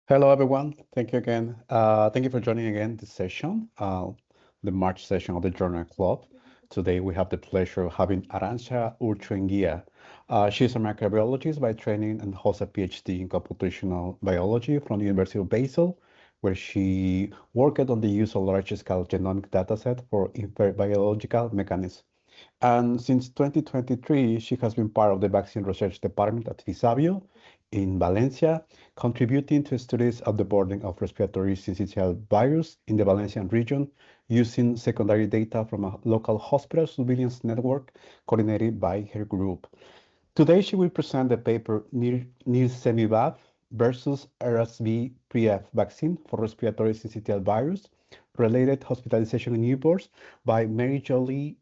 Hello, everyone. Thank you again. Thank you for joining again this session, the March session of the Journal Club. Today, we have the pleasure of having Arantxa Urchueguía. She's a microbiologist by training and holds a PhD in computational biology from the University of Basel, where she worked on the use of large-scale genomic dataset for infer biological mechanisms. And since 2023, she has been part of the vaccine research department at FISABIO in Valencia, contributing to studies of the burden of respiratory syncytial virus in the Valencian region using secondary data from a local hospital surveillance network coordinated by her group. Today, she will present the paper Nirsevimab versus RSVpreF Vaccine for Respiratory Syncytial Virus, related hospitalization in newborns by Mary Jolie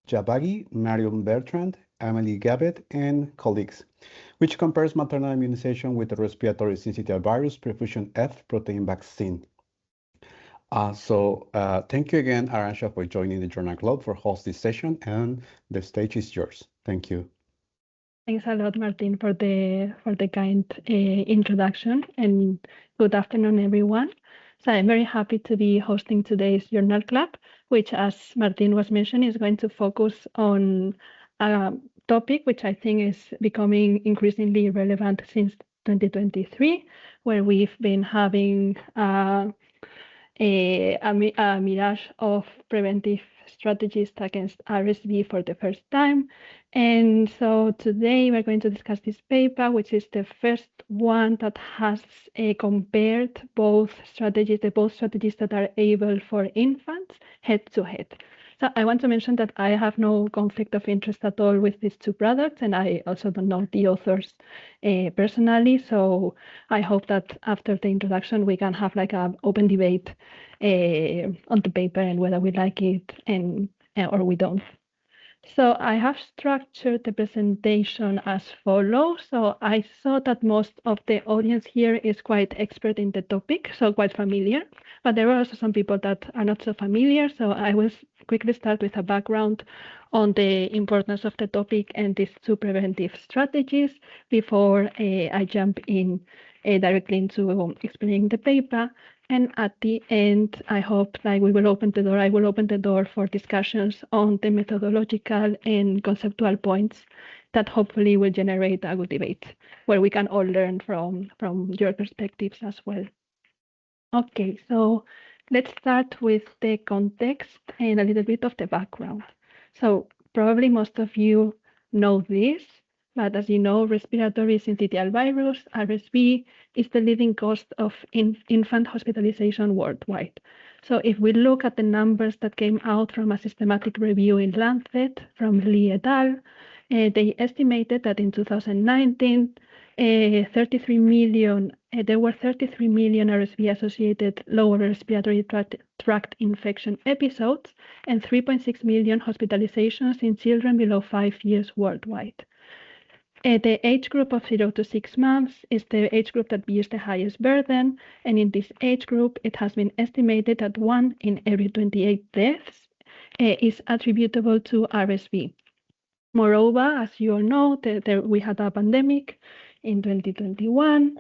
Jabagi, Marion Bertrand, Emily Gabbett, and colleagues, which compares maternal immunization with the respiratory syncytial virus perfusion F protein vaccine. Thank you again, Arantxa, for joining the Journal Club for host this session, and the stage is yours. Thank you. Thanks a lot, Martin, for the kind introduction, and good afternoon, everyone. So I'm very happy to be hosting today's Journal Club, which, as Martin was mentioning, is going to focus on a topic which I think is becoming increasingly relevant since 2023, where we've been having a mirage of preventive strategies against RSV for the first time. And so today we're going to discuss this paper, which is the first one that has compared both strategies that are able for infants head to head. So I want to mention that I have no conflict of interest at all with these two products, and I also don't know the authors personally. So I hope that after the introduction, we can have like an open debate on the paper and whether we like it or we don't. So I have structured the presentation as follows. So I saw that most of the audience here is quite expert in the topic, so quite familiar, but there are also some people that are not so familiar. So I will quickly start with a background on the importance of the topic and these two preventive strategies before I jump in directly into explaining the paper. And at the end, I hope like I will open the door for discussions on the methodological and conceptual points that hopefully will generate a good debate where we can all learn from your perspectives as well. Okay, so let's start with the context and a little bit of the background. So probably most of you know this, but as you know, respiratory syncytial virus, RSV, is the leading cause of infant hospitalization worldwide. So if we look at the numbers that came out from a systematic review in Lancet from Lee et al., they estimated that in 2019, 33 million, there were 33 million RSV-associated lower respiratory tract infection episodes and 3.6 million hospitalizations in children below 5 years worldwide. The age group of 0 to 6 months is the age group that bears the highest burden, and in this age group, it has been estimated that 1 in every 28 deaths is attributable to RSV. Moreover, as you all know, we had a pandemic in 2021,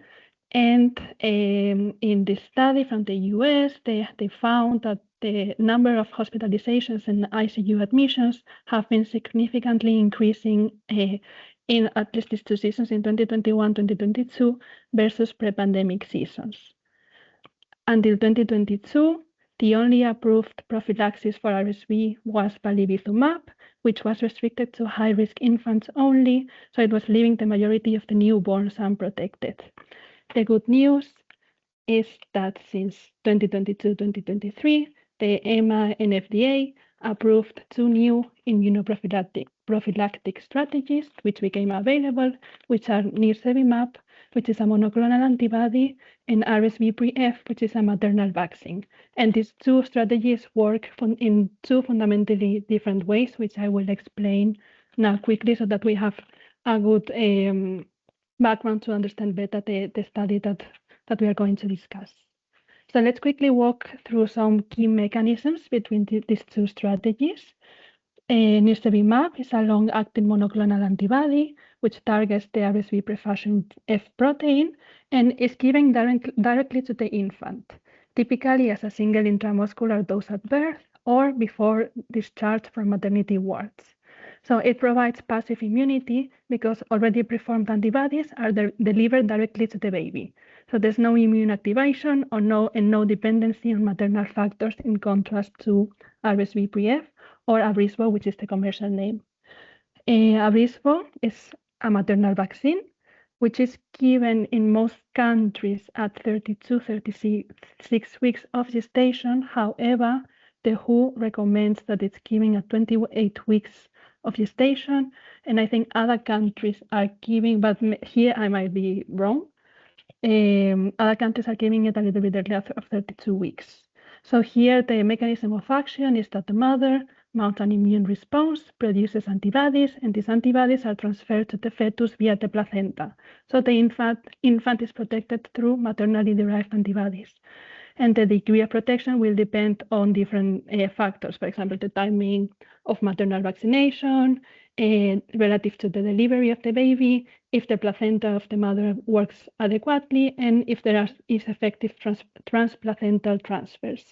and in this study from the US, they found that the number of hospitalizations and ICU admissions have been significantly increasing in at least these two seasons, in 2021, 2022, versus pre-pandemic seasons. Until 2022, the only approved prophylaxis for RSV was palivizumab, which was restricted to high-risk infants only, so it was leaving the majority of the newborns unprotected. The good news is that since 2022-2023, the EMA and FDA approved 2 new immunoprophylactic strategies, which became available, which are Nirsevimab, which is a monoclonal antibody, and RSVpreF, which is a maternal vaccine. And these two strategies work in 2 fundamentally different ways, which I will explain now quickly so that we have a good background to understand better the study that we are going to discuss. So let's quickly walk through some key mechanisms between these two strategies. Nirsevimab is a long-acting monoclonal antibody which targets the RSVpreF Vaccine F protein and is given directly to the infant, typically as a single intramuscular dose at birth or before discharge from maternity wards. So it provides passive immunity because already preformed antibodies are delivered directly to the baby. So there's no immune activation or no dependency on maternal factors in contrast to RSVpreF or Abrysvo, which is the commercial name. Abrysvo is a maternal vaccine, which is given in most countries at 36 weeks of gestation. However, the WHO recommends that it's given at 28 weeks of gestation, and I think other countries are giving, but here I might be wrong. Other countries are giving it a little bit earlier of 32 weeks. So here the mechanism of action is that the mother mounts an immune response, produces antibodies, and these antibodies are transferred to the fetus via the placenta. So the infant is protected through maternally derived antibodies. And the degree of protection will depend on different factors, for example, the timing of maternal vaccination, relative to the delivery of the baby, if the placenta of the mother works adequately, and if there is effective transplacental transfers.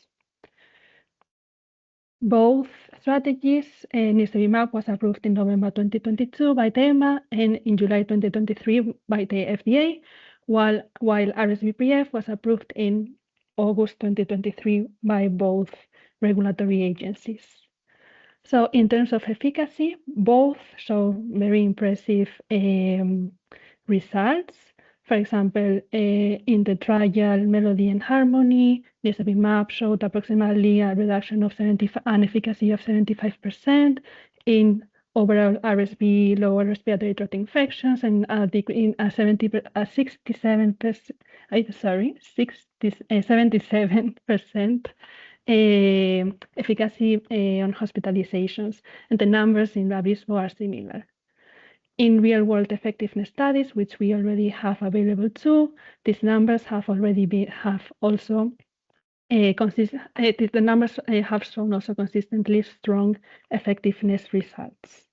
Both strategies, Nirsevimab was approved in November 2022 by JAMA and in July 2023 by the FDA, while RSVpreF was approved in August 2023 by both regulatory agencies. So in terms of efficacy, both show very impressive results. For example, in the trial Melody and Harmony, Nirsevimab showed approximately a reduction of an efficacy of 75% in overall RSV lower respiratory tract infections and a 77% efficacy on hospitalizations, and the numbers in Abrysvo are similar. In real-world effectiveness studies, which we already have available too, these numbers have shown also consistently strong effectiveness results.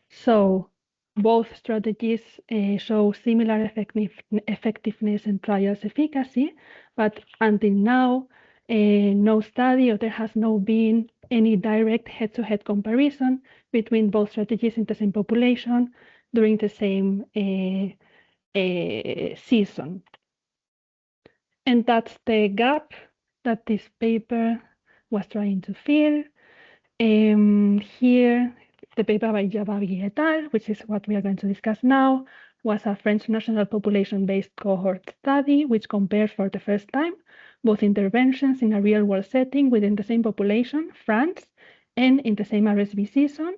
So both strategies show similar effectiveness and trials efficacy, but until now, no study or there has not been any direct head-to-head comparison between both strategies in the same population during the same season. And that's the gap that this paper was trying to fill. Here, the paper by Jabagi et al., which is what we are going to discuss now, was a French national population-based cohort study which compared for the first time both interventions in a real-world setting within the same population, France, and in the same RSV season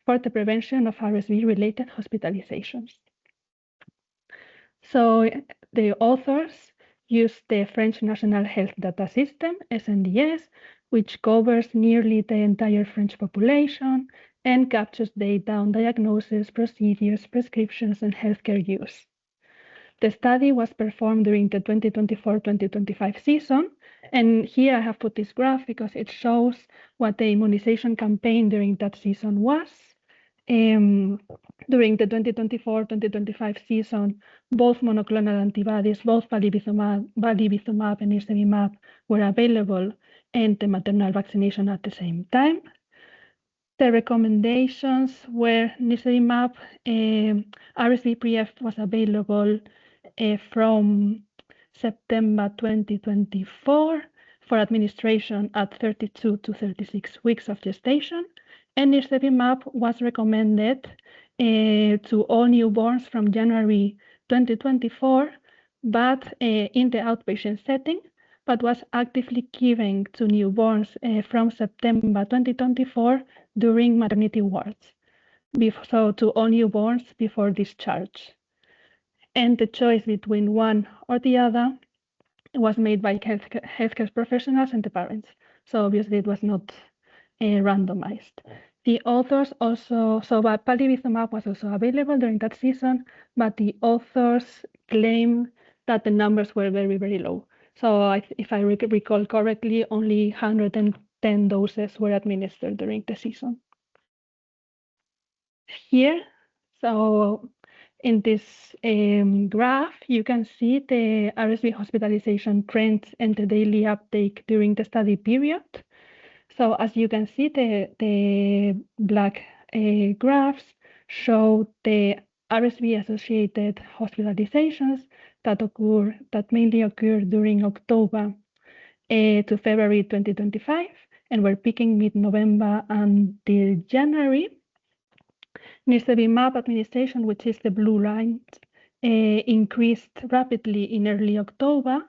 for the prevention of RSV-related hospitalizations. So the authors used the French National Health Data System, SNDS, which covers nearly the entire French population and captures data on diagnosis, procedures, prescriptions, and healthcare use. The study was performed during the 2024-2025 season, and here I have put this graph because it shows what the immunization campaign during that season was. During the 2024-2025 season, both monoclonal antibodies, both Vacibizumab and Nirsevimab, were available, and the maternal vaccination at the same time. The recommendations were Nirsevimab, RSVpreF was available from September 2024 for administration at 32 to 36 weeks of gestation, and Nirsevimab was recommended to all newborns from January 2024, but in the outpatient setting, but was actively given to newborns from September 2024 during maternity wards, so to all newborns before discharge. And the choice between one or the other was made by healthcare professionals and the parents. So obviously it was not randomized. The authors also, so Vacibizumab was also available during that season, but the authors claim that the numbers were very, very low. So if I recall correctly, only 110 doses were administered during the season. here. So in this graph, you can see the RSV hospitalization trends and the daily uptake during the study period. So as you can see, the black graphs show the RSV-associated hospitalizations that mainly occur during October to February 2025, and we're peaking mid-November until January. Nirsevimab administration, which is the blue line, increased rapidly in early October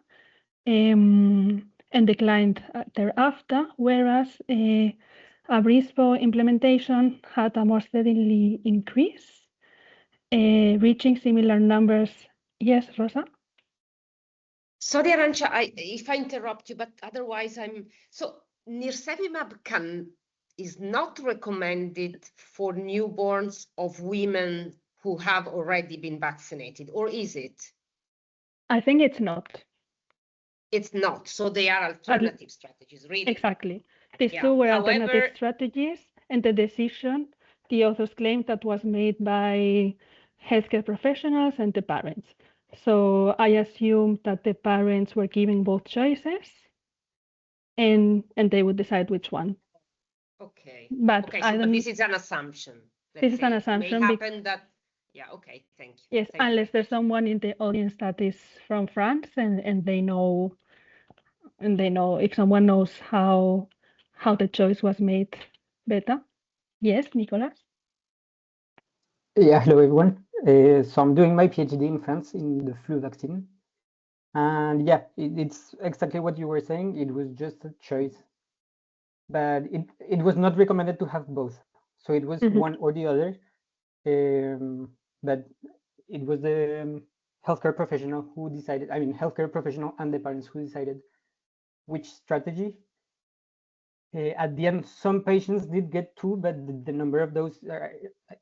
and declined thereafter, whereas Abrysvo implementation had a more steadily increase, reaching similar numbers. Yes, Rosa? Sorry, Arantxa, if I interrupt you, but otherwise so Nirsevimab is not recommended for newborns of women who have already been vaccinated, or is it? I think it's not. It's not. So they are alternative strategies, really. Exactly. These two were alternative strategies, and the decision, the authors claimed, that was made by healthcare professionals and the parents. So I assume that the parents were given both choices, and they would decide which one. Okay. But but this is an assumption. This is an assumption. It may happen that. Yeah. Okay. Thank you. Yes, unless there's someone in the audience that is from France and they know. And they know, if someone knows how the choice was made better. Yes, Nicolas? Yeah, hello everyone. So I'm doing my PhD in France in the flu vaccine. And yeah, it's exactly what you were saying. It was just a choice. But it was not recommended to have both. So it was one or the other. But it was the healthcare professional who decided, healthcare professional and the parents who decided which strategy. At the end, some patients did get two, but the number of those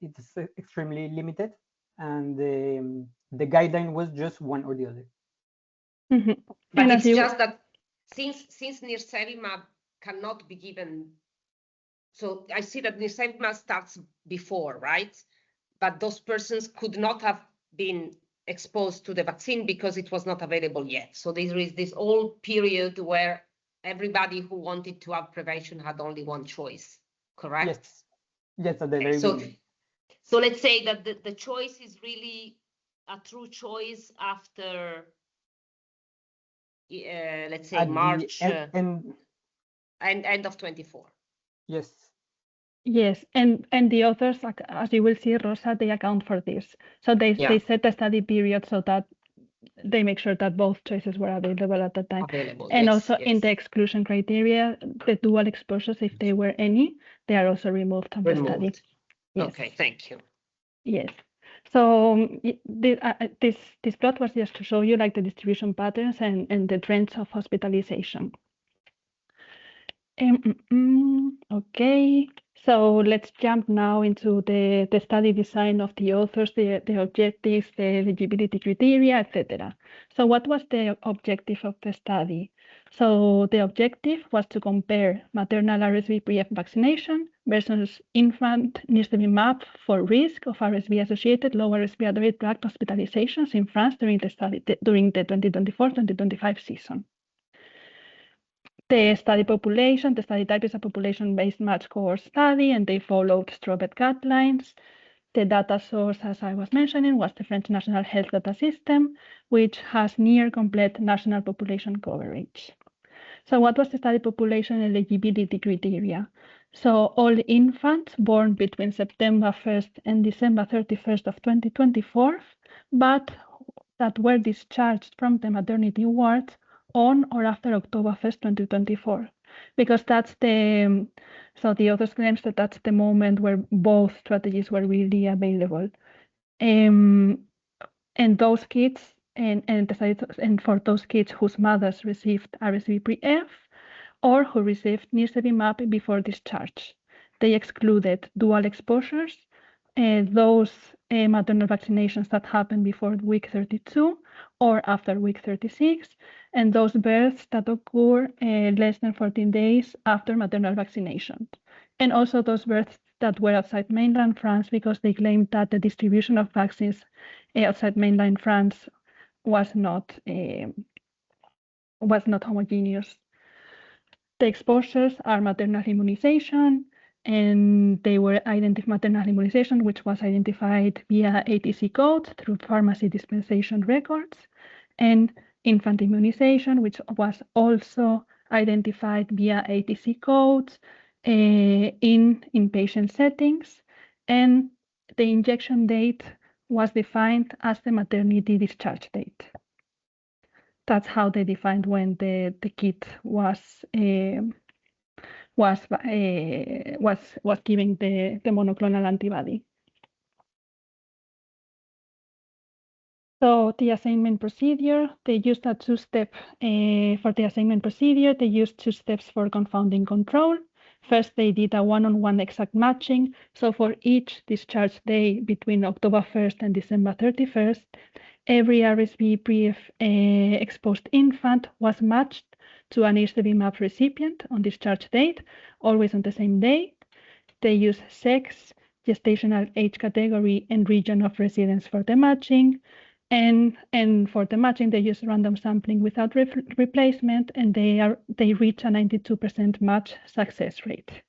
it's extremely limited, and the guideline was just one or the other. But it's just that since Nirsevimab cannot be given, so I see that Nirsevimab starts before, right? But those persons could not have been exposed to the vaccine because it was not available yet. So there is this old period where everybody who wanted to have prevention had only one choice, correct? Yes, yes, at the very beginning. So let's say that the choice is really a true choice after, let's say, at March and end of 24. Yes. Yes, and the authors, as you will see, Rosa, they account for this. So they set a study period so that they make sure that both choices were available at the time. And also in the exclusion criteria, the dual exposures, if there were any, they are also removed from the study. Yes. Okay, thank you. Yes. So this plot was just to show you like the distribution patterns and the trends of hospitalization. Okay, so let's jump now into the study design of the authors, the objectives, the eligibility criteria, etc. So what was the objective of the study? So the objective was to compare maternal RSVpreF vaccination versus infant Nirsevimab for risk of RSV-associated lower respiratory tract hospitalizations in France during the 2024-2025 season. The study population, the study type is a population-based match cohort study, and they followed Strobet guidelines. The data source, as I was mentioning, was the French National Health Data System, which has near complete national population coverage. So what was the study population eligibility criteria? So all infants born between September 1st and December 31st of 2024, but that were discharged from the maternity ward on or after October 1st, 2024, because that's the authors claims that that's the moment where both strategies were really available. And those kids, and for those kids whose mothers received RSVpreF or who received Nirsevimab before discharge, they excluded dual exposures, those maternal vaccinations that happened before week 32 or after week 36, and those births that occur less than 14 days after maternal vaccination, and also those births that were outside mainland France because they claimed that the distribution of vaccines outside mainland France was not homogeneous. The exposures are maternal immunization, and they were maternal immunization, which was identified via ATC codes through pharmacy dispensation records, and infant immunization, which was also identified via ATC codes in inpatient settings, and the injection date was defined as the maternity discharge date. That's how they defined when the kit was giving the monoclonal antibody. So the assignment procedure, they used a two-step for the assignment procedure. They used two steps for confounding control. First, they did a one-on-one exact matching. So for each discharge day between October 1st and December 31st, every RSVpreF exposed infant was matched to an Nirsevimab recipient on discharge date, always on the same day. They use sex, gestational age category, and region of residence for the matching. And for the matching, they use random sampling without replacement, and they reach a 92% match success rate.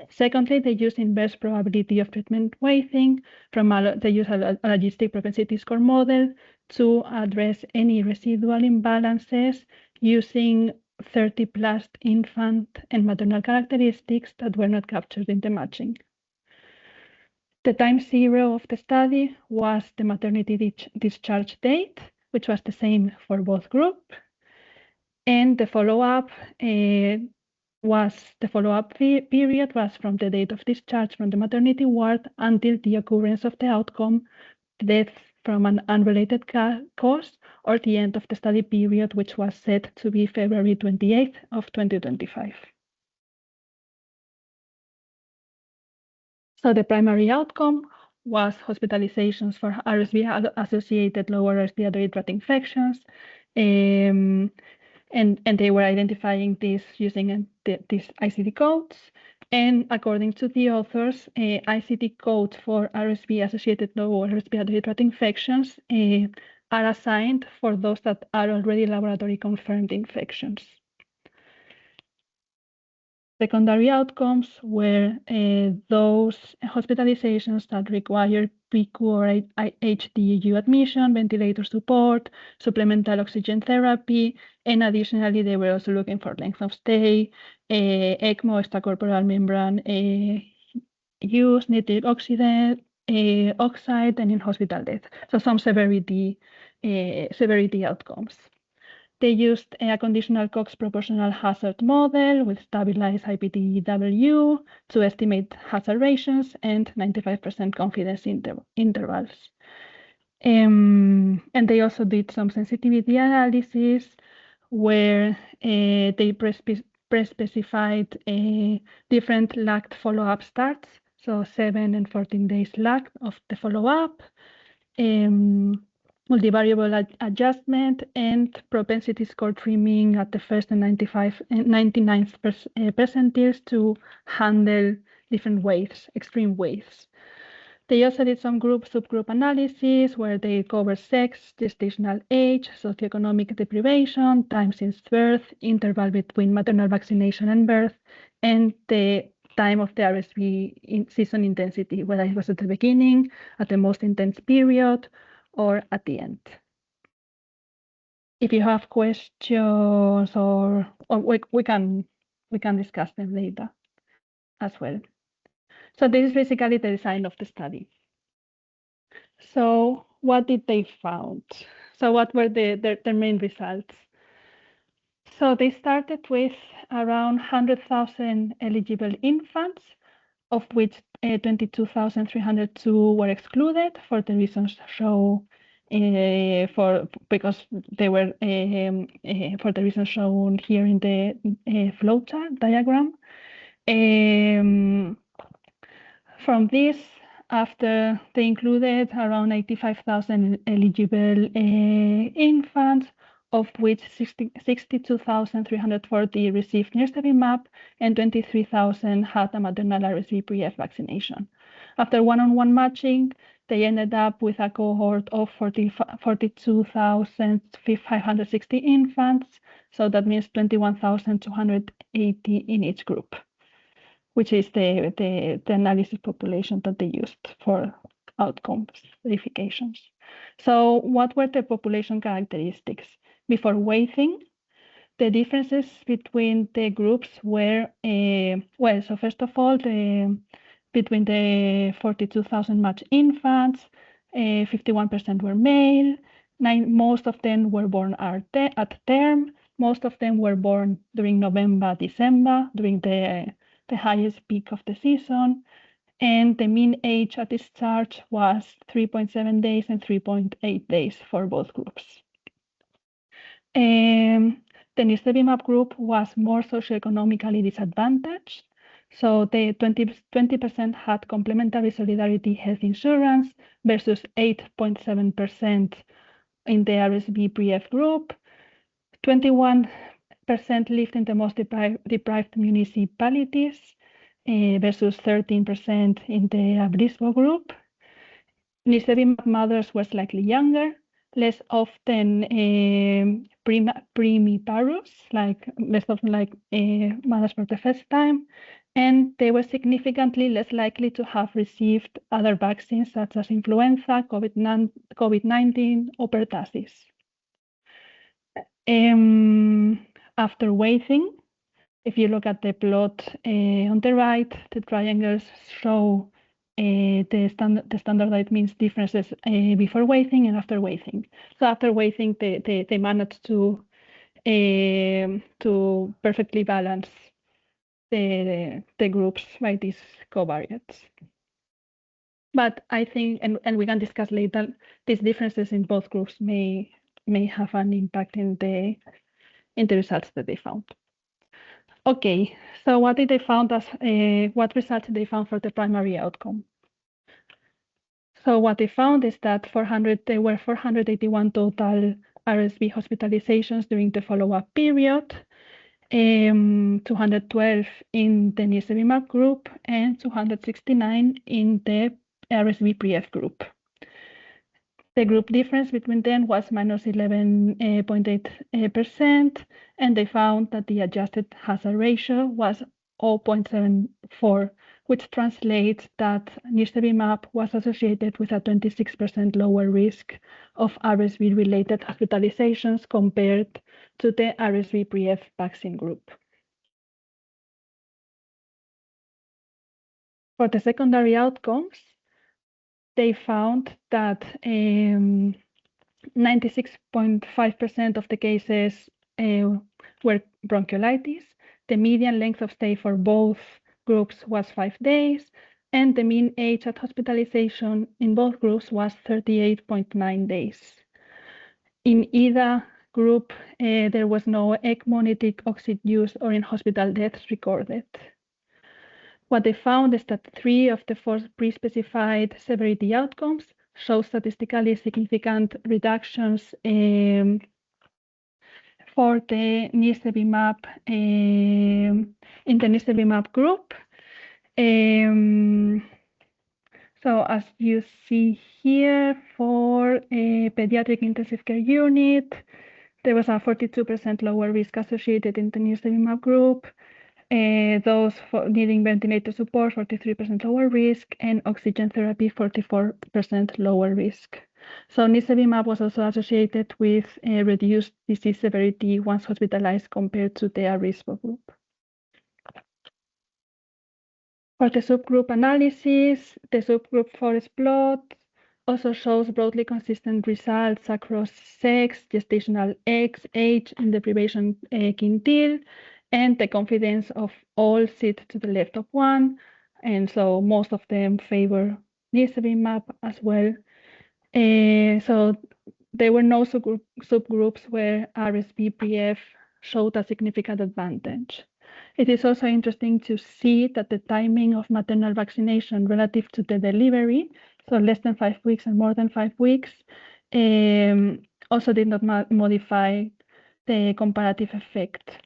Secondly, they use inverse probability of treatment weighting. They use a logistic propensity score model to address any residual imbalances using 30+ infant and maternal characteristics that were not captured in the matching. The time zero of the study was the maternity discharge date, which was the same for both groups. And the follow-up period was from the date of discharge from the maternity ward until the occurrence of the outcome, death from an unrelated cause, or the end of the study period, which was set to be February 28th of 2025. So the primary outcome was hospitalizations for RSV-associated lower respiratory tract infections, and they were identifying this using these ICD codes. And according to the authors, ICD codes for RSV-associated lower respiratory tract infections are assigned for those that are already laboratory confirmed infections. Secondary outcomes were those hospitalizations that require PICU or HDU admission, ventilator support, supplemental oxygen therapy, and additionally, they were also looking for length of stay, ECMO, extracorporeal membrane use, nitric oxide, and in-hospital death. So some severity outcomes. They used a conditional Cox proportional hazard model with stabilized IPTW to estimate hazard ratios and 95% confidence intervals. And they also did some sensitivity analysis where they pre-specified different lagged follow-up starts, so 7 and 14 days lag of the follow-up. Multivariable adjustment and propensity score trimming at the first and 99th percentiles to handle different waves, extreme waves. They also did some subgroup analysis where they cover sex, gestational age, socioeconomic deprivation, time since birth, interval between maternal vaccination and birth, and the time of the RSV season intensity, whether it was at the beginning, at the most intense period, or at the end. If you have questions, or we can discuss them later as well. So this is basically the design of the study. So what did they found? So what were their main results? So they started with around 100,000 eligible infants, of which 22,302 were excluded for the reasons shown because they were for the reasons shown here in the flowchart diagram. From this, after they included around 85,000 eligible infants, of which 62,340 received Nirsevimab and 23,000 had a maternal RSVpreF vaccination. After one-on-one matching, they ended up with a cohort of 42,560 infants, so that means 21,280 in each group, which is the analysis population that they used for outcomes verifications. So what were the population characteristics? Before weighting, the differences between the groups were, well, so first of all, between the 42,000 matched infants, 51% were male, most of them were born at term, most of them were born during November, December, during the highest peak of the season, and the mean age at discharge was 3.7 days and 3.8 days for both groups. The Nirsevimab group was more socioeconomically disadvantaged. So the 20% had complementary solidarity health insurance versus 8.7% in the RSVpreF group. 21% lived in the most deprived municipalities versus 13% in the Abrisbo group. Nirsevimab mothers were slightly younger, less often primiparous, less often mothers for the first time, and they were significantly less likely to have received other vaccines such as influenza, COVID-19, or pertussis. After weighting, if you look at the plot on the right, the triangles show the standardized means differences before weighting and after weighting. So after weighting, they managed to perfectly balance the groups by these covariates. But I think, and we can discuss later, these differences in both groups may have an impact in the results that they found. Okay, so what did they found as what results did they found for the primary outcome? So what they found is that there were 481 total RSV hospitalizations during the follow-up period, 212 in the Nirsevimab group and 269 in the RSVpreF group. The group difference between them was minus 11.8%, and they found that the adjusted hazard ratio was 0.74, which translates that Nirsevimab was associated with a 26% lower risk of RSV-related hospitalizations compared to the RSVpreF vaccine group. For the secondary outcomes, they found that 96.5% of the cases were bronchiolitis. The median length of stay for both groups was 5 days, and the mean age at hospitalization in both groups was 38.9 days. In either group, there was no ECMO, oxygen use, or in-hospital deaths recorded. What they found is that 3 of the 4 pre-specified severity outcomes show statistically significant reductions for the Nirsevimab in the Nirsevimab group. So as you see here, for a pediatric intensive care unit, there was a 42% lower risk associated in the Nirsevimab group. Those needing ventilator support, 43% lower risk, and oxygen therapy, 44% lower risk. So Nirsevimab was also associated with reduced disease severity once hospitalized compared to the Abrisbo group. For the subgroup analysis, the subgroup forest plot also shows broadly consistent results across sex, gestational age, and deprivation quintile, and the confidence of all sit to the left of 1, and so most of them favor Nirsevimab as well. So there were no subgroups where RSVpreF showed a significant advantage. It is also interesting to see that the timing of maternal vaccination relative to the delivery, so less than 5 weeks and more than 5 weeks, also did not modify the comparative effect.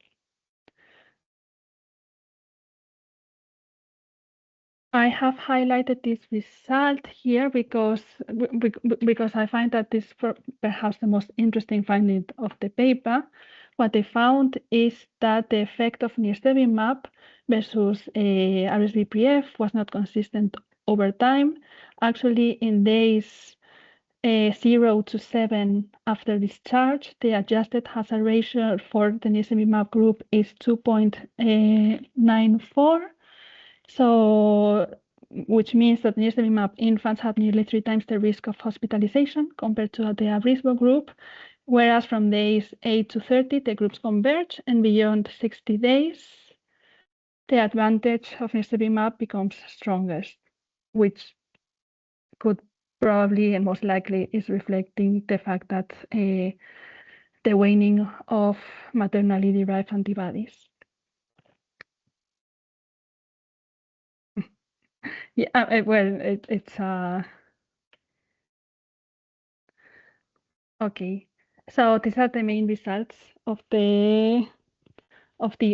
I have highlighted this result here because I find that this is perhaps the most interesting finding of the paper. What they found is that the effect of Nirsevimab versus RSVpreF was not consistent over time. Actually, in days 0 to 7 after discharge, the adjusted hazard ratio for the Nirsevimab group is 2.94. So, which means that Nirsevimab infants had nearly 3 times the risk of hospitalization compared to the Abrysvo group, whereas from days 8 to 30, the groups converge, and beyond 60 days, the advantage of Nirsevimab becomes strongest, which could probably and most likely is reflecting the fact that the waning of maternally derived antibodies. Yeah, well, it's okay. So these are the main results of the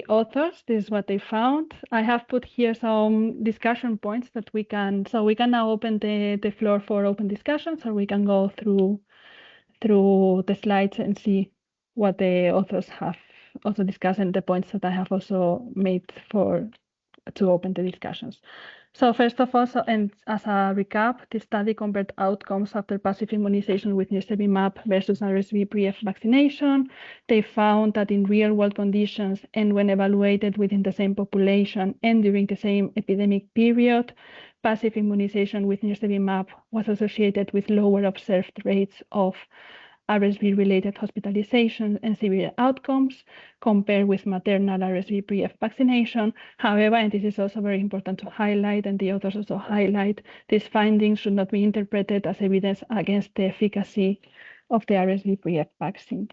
authors. This is what they found. I have put here some discussion points that we can now open the floor for open discussions, or we can go through the slides and see what the authors have also discussed and the points that I have also made to open the discussions. So first of all, and as a recap, the study compared outcomes after passive immunization with Nirsevimab versus RSVpreF vaccination. They found that in real-world conditions and when evaluated within the same population and during the same epidemic period, passive immunization with Nirsevimab was associated with lower observed rates of RSV-related hospitalization and severe outcomes compared with maternal RSVpreF vaccination. However, and this is also very important to highlight, and the authors also highlight, these findings should not be interpreted as evidence against the efficacy of the RSVpreF vaccine.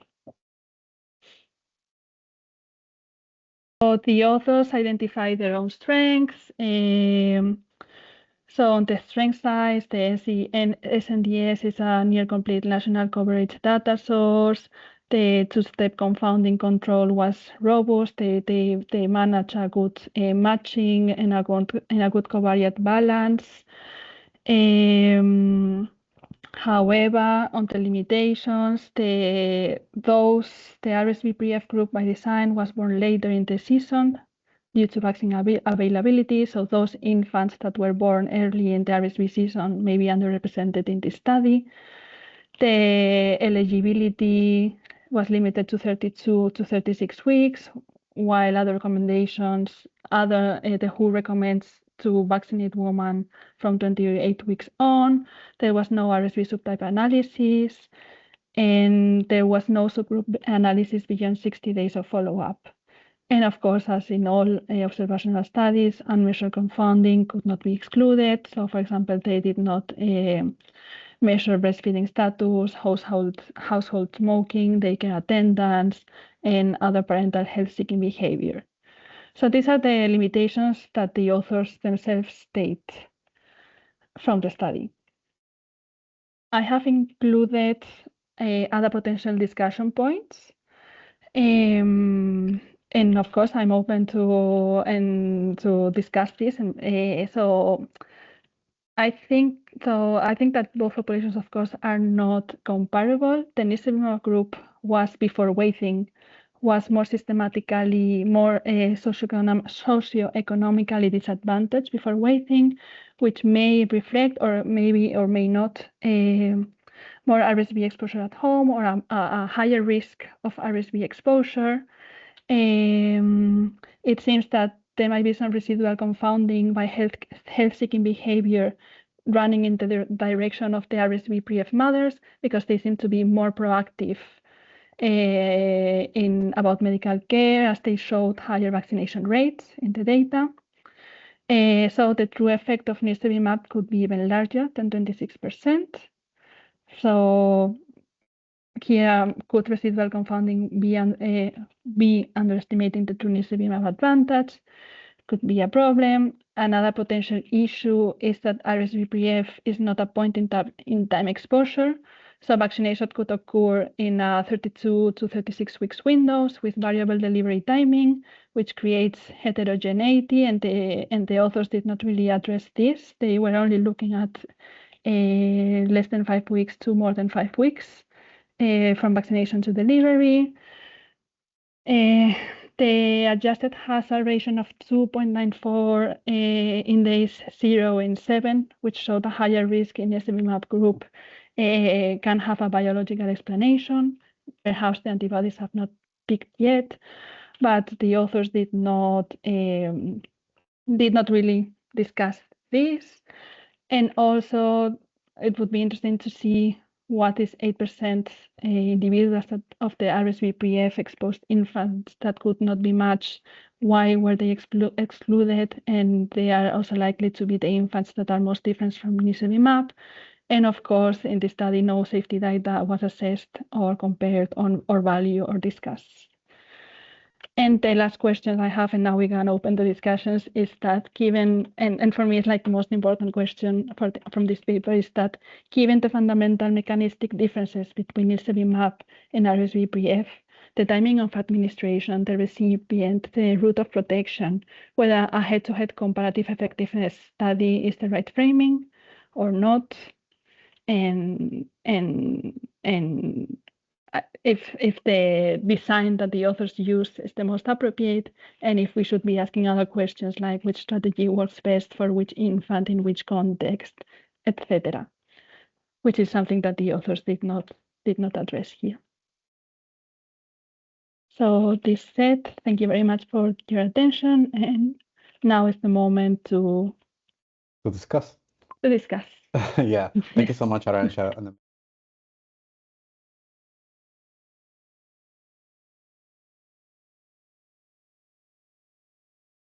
So the authors identify their own strengths. So on the strength side, the SNDS is a near complete national coverage data source. The two-step confounding control was robust. They manage a good matching and a good covariate balance. However, on the limitations, the RSVpreF group by design was born later in the season due to vaccine availability. So those infants that were born early in the RSV season may be underrepresented in this study. The eligibility was limited to 32 to 36 weeks, while other recommendations, the WHO recommends to vaccinate women from 28 weeks on. There was no RSV subtype analysis, and there was no subgroup analysis beyond 60 days of follow-up. And of course, as in all observational studies, unmeasured confounding could not be excluded. So for example, they did not measure breastfeeding status, household smoking, daycare attendance, and other parental health-seeking behavior. So these are the limitations that the authors themselves state from the study. I have included other potential discussion points. And of course, I'm open to discuss this. And so I think that both populations, of course, are not comparable. The Nirsevimab group was before weighting, was more systematically, more socioeconomically disadvantaged before weighting, which may reflect or may not more RSV exposure at home or a higher risk of RSV exposure. It seems that there might be some residual confounding by health-seeking behavior running into the direction of the RSVpreF mothers because they seem to be more proactive about medical care as they showed higher vaccination rates in the data. So the true effect of Nirsevimab could be even larger than 26%. So here, could residual confounding be underestimating the true Nirsevimab advantage? could be a problem. Another potential issue is that RSVpreF is not a point-in-time exposure. So vaccination could occur in 32 to 36 weeks windows with variable delivery timing, which creates heterogeneity, and the authors did not really address this. They were only looking at less than 5 weeks to more than 5 weeks from vaccination to delivery. The adjusted hazard ratio of 2.94 in days 0 and 7, which showed a higher risk in Nirsevimab group, can have a biological explanation. Perhaps the antibodies have not peaked yet, but the authors did not really discuss this. And also, it would be interesting to see what is 8% individuals of the RSVpreF exposed infants that could not be matched. Why were they excluded? And they are also likely to be the infants that are most different from Nirsevimab. And of course, in the study, no safety data was assessed or compared on or valued or discussed. And the last question I have, and now we can open the discussions, is that given, and for me it's like the most important question from this paper, is that given the fundamental mechanistic differences between Nirsevimab and RSVpreF, the timing of administration, the recipient, the route of protection, whether a head-to-head comparative effectiveness study is the right framing or not, and if the design that the authors use is the most appropriate, and if we should be asking other questions like which strategy works best for which infant in which context, etc., which is something that the authors did not address here. So this said, thank you very much for your attention, and now is the moment to discuss. discuss. Yeah, thank you so much, Arantxa.